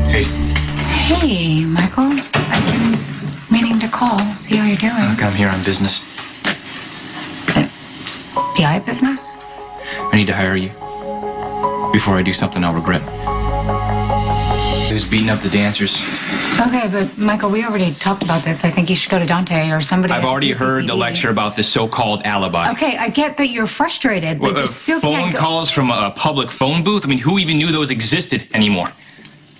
Hey. Hey, Michael. I've been meaning to call, see how you're doing. Look, I'm here on business. PI business? I need to hire you. Before I do something I'll regret. He was beating up the dancers. Okay, but Michael, we already talked about this. I think you should go to Dante or somebody. I've already heard the lecture about this so-called alibi. Okay, I get that you're frustrated, but you still can't phone calls from a public phone booth? I mean, who even knew those existed anymore?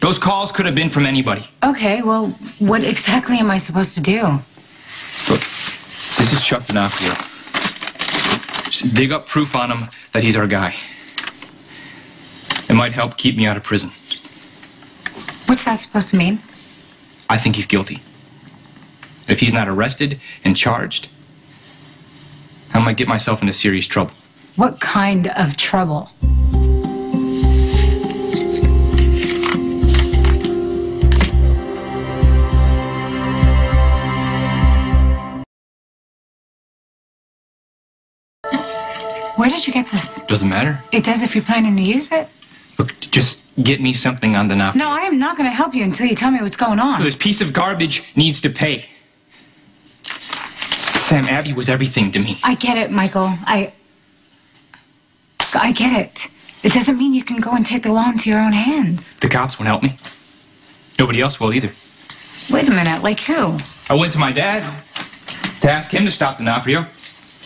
Those calls could have been from anybody. Okay, well, what exactly am I supposed to do? Look, this is Chuck D'Onofrio. Just dig up proof on him that he's our guy. It might help keep me out of prison. What's that supposed to mean? I think he's guilty. If he's not arrested and charged, I might get myself into serious trouble. What kind of trouble? Where did you get this? Doesn't matter. It does if you're planning to use it. Look, just get me something on D'Onofrio. No, I am not going to help you until you tell me what's going on. This piece of garbage needs to pay. Sam, Abby was everything to me. I get it, Michael. I get it. It doesn't mean you can go and take the law into your own hands. The cops won't help me. Nobody else will either. Wait a minute, like who? I went to my dad to ask him to stop D'Onofrio.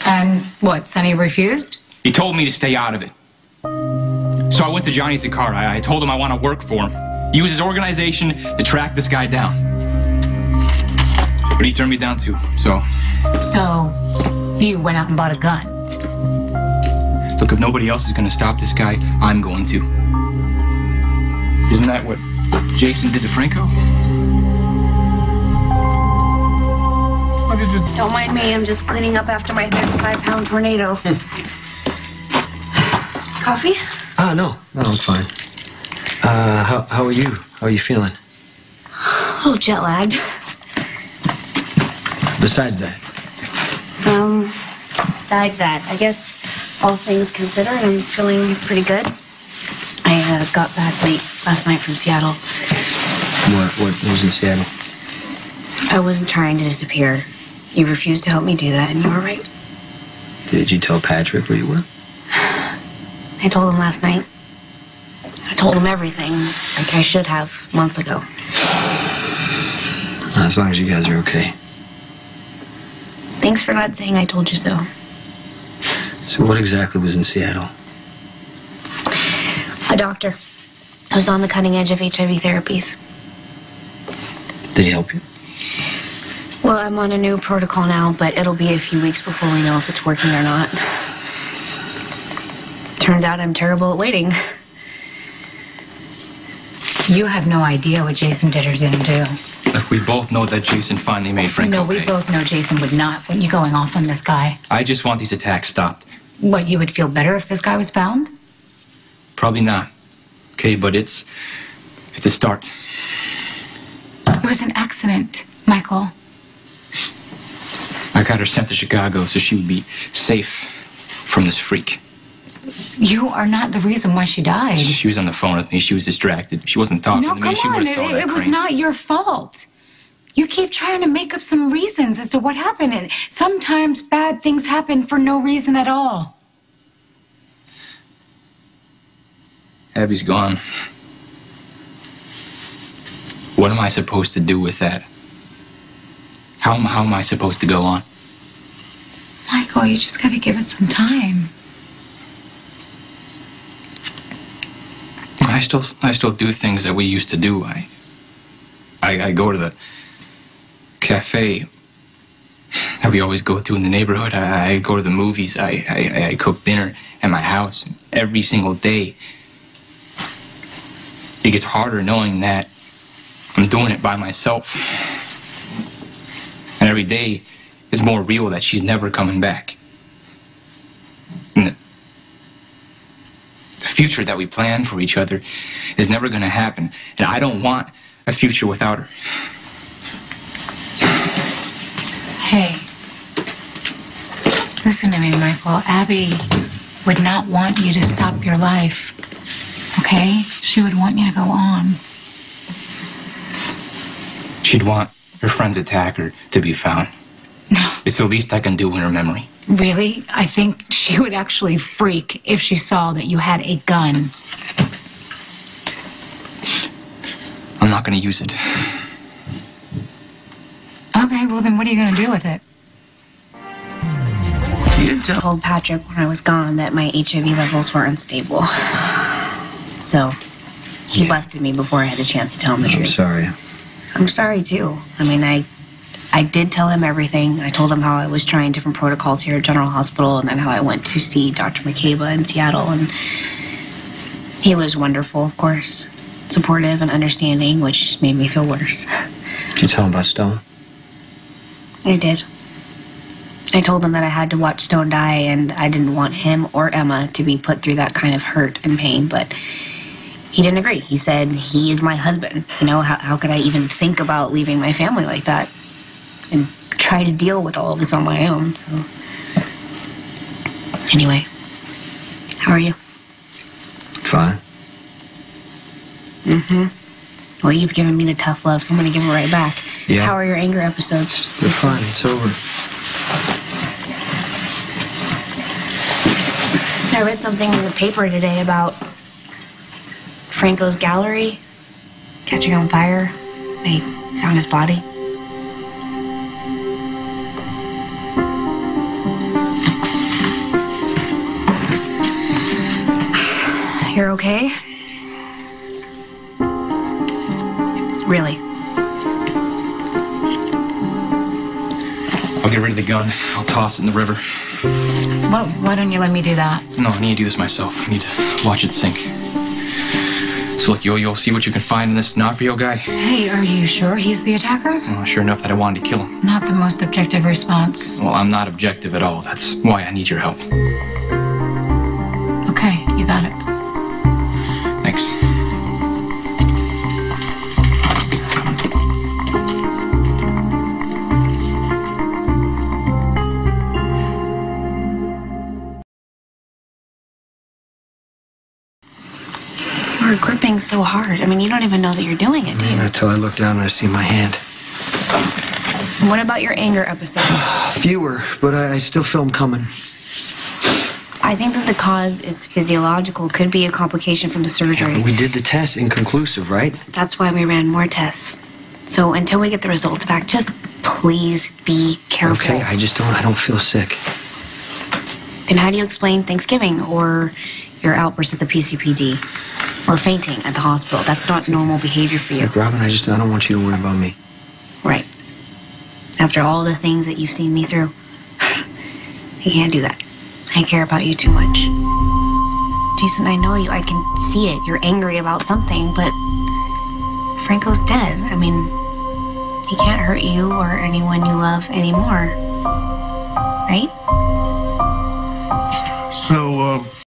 And what, Sonny refused? He told me to stay out of it. So I went to Johnny Zaccar. I told him I want to work for him. Use his organization to track this guy down. But he turned me down too, so... So, you went out and bought a gun? Look, if nobody else is going to stop this guy, I'm going to. Isn't that what Jason did to Franco? Don't mind me, I'm just cleaning up after my 35-pound tornado. Coffee? No, I'm fine. How are you? How are you feeling? A little jet lagged. Besides that? Besides that, I guess all things considered, I'm feeling pretty good. I got back late last night from Seattle. What was in Seattle? I wasn't trying to disappear. You refused to help me do that, and you were right. Did you tell Patrick where you were? I told him last night. I told him everything, like I should have months ago. As long as you guys are okay. Thanks for not saying I told you so. So what exactly was in Seattle? A doctor who's on the cutting edge of HIV therapies. Did he help you? Well, I'm on a new protocol now, but it'll be a few weeks before we know if it's working or not. Turns out I'm terrible at waiting. You have no idea what Jason did or didn't do. Look, we both know that Jason finally made Franco No, we pay. both know Jason would not want you going off on this guy. I just want these attacks stopped. What, you would feel better if this guy was found? Probably not. Okay, but it's a start. It was an accident, Michael. I got her sent to Chicago so she would be safe from this freak. You are not the reason why she died. She was on the phone with me. She was distracted. She wasn't talking No, to me. come She on. would have saw that It was crane. not your fault. You keep trying to make up some reasons as to what happened, and sometimes bad things happen for no reason at all. Abby's gone. What am I supposed to do with that? How am I supposed to go on? Michael, you just gotta give it some time. I still do things that we used to do. I go to the cafe that we always go to in the neighborhood. I go to the movies. I cook dinner at my house every single day. It gets harder knowing that I'm doing it by myself. And every day is more real that she's never coming back. And the future that we plan for each other is never going to happen. And I don't want a future without her. Hey, listen to me, Michael. Abby would not want you to stop your life, okay? She would want you to go on. She'd want her friend's attacker to be found. No. It's the least I can do in her memory. Really? I think she would actually freak if she saw that you had a gun. I'm not going to use it. Okay, well then what are you going to do with it? You didn't tell. I told Patrick when I was gone that my HIV levels were unstable. So he busted me before I had a chance to tell him the truth. I'm sorry. I'm sorry too. I mean, I did tell him everything. I told him how I was trying different protocols here at General Hospital and then how I went to see Dr. McCabe in Seattle. And he was wonderful, of course. Supportive and understanding, which made me feel worse. Did you tell him about Stone? I did. I told him that I had to watch Stone die and I didn't want him or Emma to be put through that kind of hurt and pain, but he didn't agree. He said, he is my husband. You know, how could I even think about leaving my family like that and try to deal with all of this on my own? So, anyway, how are you? Fine. Well, you've given me the tough love, so I'm going to give it right back. Yeah. How are your anger episodes? They're fine. It's over. I read something in the paper today about Franco's gallery catching on fire. They found his body. You're okay? Really? I'll get rid of the gun. I'll toss it in the river. Well, why don't you let me do that? No, I need to do this myself. I need to watch it sink. So look, you'll see what you can find in this Nafrio guy. Hey, are you sure he's the attacker? Well, sure enough that I wanted to kill him. Not the most objective response. Well, I'm not objective at all. That's why I need your help. Okay, you got it. Thanks. You're gripping so hard. I mean, you don't even know that you're doing it, do you? Until I look down and I see my hand. What about your anger episodes? Fewer, but I still feel them coming. I think that the cause is physiological. Could be a complication from the surgery. We did the test, inconclusive, right? That's why we ran more tests. So until we get the results back, just please be careful. Okay, I don't feel sick. Then how do you explain Thanksgiving or your outburst at the PCPD or fainting at the hospital? That's not normal behavior for you. Look, Robin, I don't want you to worry about me. Right. After all the things that you've seen me through, I can't do that. I care about you too much. Jason, I know you. I can see it. You're angry about something, but Franco's dead. I mean, he can't hurt you or anyone you love anymore. Right?